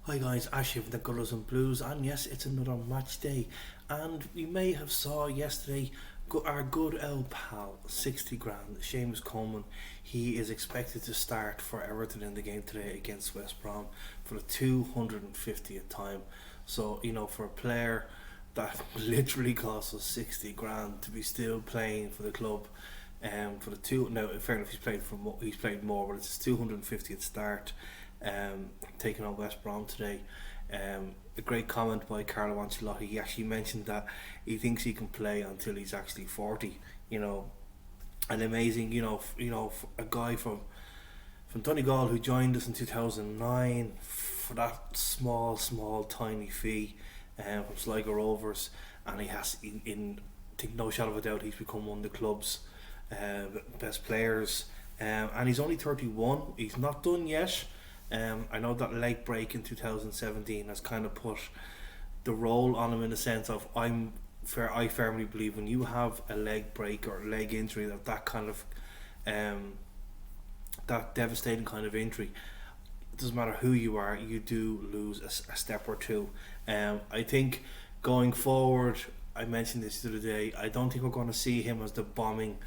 Hi guys, Ashley from the Colours and Blues, and yes, it's another match day. And we may have saw yesterday our good old pal, 60 grand, Seamus Coleman. He is expected to start for Everton in the game today against West Brom for the 250th time. So, for a player that literally cost us 60 grand to be still playing for the club, for the two, now fair enough, he's played more, but it's his 250th start, taking on West Brom today. A great comment by Carlo Ancelotti. He actually mentioned that he thinks he can play until he's actually 40. An amazing, a guy from Donegal who joined us in 2009 for that small, tiny fee, from Sligo Rovers, and he has, take no shadow of a doubt, he's become one of the club's best players. And he's only 31. He's not done yet. I know that leg break in 2017 has kind of put the role on him in the sense of I firmly believe when you have a leg break or a leg injury, that kind of that devastating kind of injury, it doesn't matter who you are, you do lose a step or two. I think going forward, I mentioned this the other day, I don't think we're going to see him as the bombing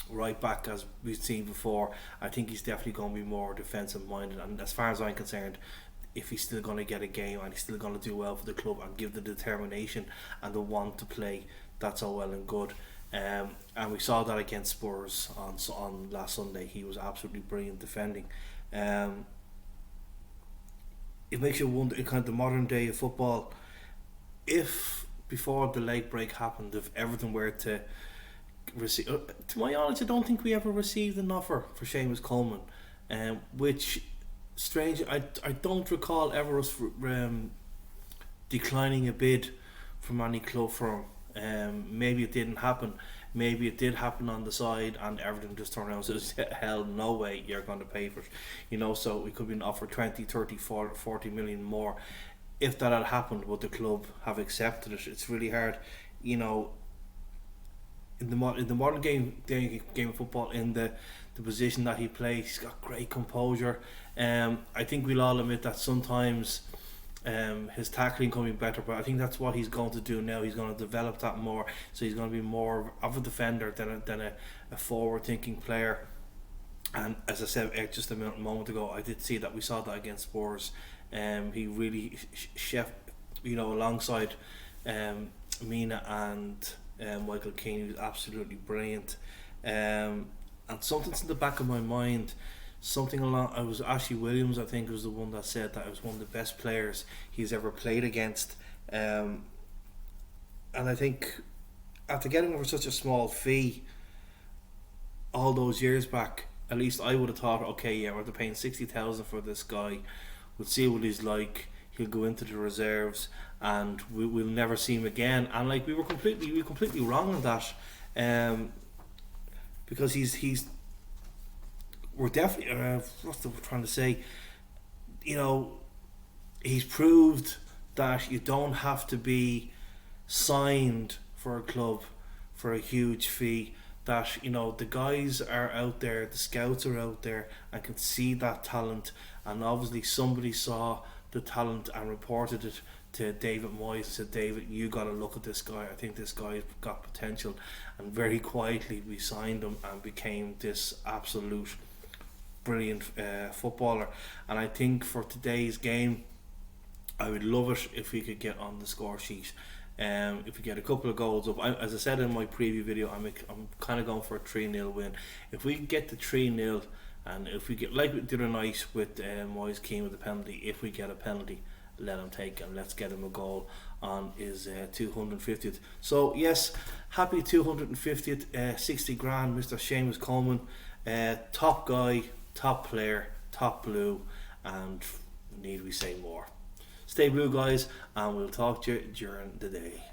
right back as we've seen before. I think he's definitely going to be more defensive minded, and as far as I'm concerned, if he's still going to get a game and he's still going to do well for the club and give the determination and the want to play, that's all well and good. And we saw that against Spurs on last Sunday. He was absolutely brilliant defending. It makes you wonder, in kind of the modern day of football, if before the leg break happened, if Everton were to receive, to my knowledge, I don't think we ever received an offer for Seamus Coleman, which strange. I don't recall ever us declining a bid from any club for him. Maybe it didn't happen. Maybe it did happen on the side, and Everton just turned around and says, hell no way, you're going to pay for it. So we could have been offered 20, 30, 40 million more. If that had happened, would the club have accepted it? It's really hard. In the modern game of football, in the position that he plays, he's got great composure. I think we'll all admit that sometimes his tackling can be better, but I think that's what he's going to do now. He's going to develop that more, so he's going to be more of a defender than a forward thinking player. And as I said just a moment ago, I did see that we saw that against Spurs. He really alongside Mina and Michael Keane, who's absolutely brilliant. And something's in the back of my mind. I was Ashley Williams, I think, was the one that said that it was one of the best players he's ever played against. And I think after getting him for such a small fee all those years back, at least I would have thought, okay, yeah, we're paying 60,000 for this guy. We'll see what he's like. He'll go into the reserves, and we'll never see him again. And like we were completely wrong on that, because we're definitely what's the trying to say. He's proved that you don't have to be signed for a club for a huge fee. That the guys are out there, the scouts are out there, and can see that talent. And obviously somebody saw the talent and reported it to David Moyes and said, David, you got to look at this guy. I think this guy's got potential. And very quietly we signed him and became this absolute brilliant footballer. And I think for today's game, I would love it if we could get on the score sheet. If we get a couple of goals up, as I said in my preview video, I'm kind of going for a 3-0 win. If we get the 3-0, and if we get, like we did tonight with Moyes Keane with the penalty, if we get a penalty, let him take, and let's get him a goal on his 250th. So yes, happy 250th, 60 grand, Mr. Seamus Coleman, top guy, top player, top blue, and need we say more. Stay blue, guys, and we'll talk to you during the day.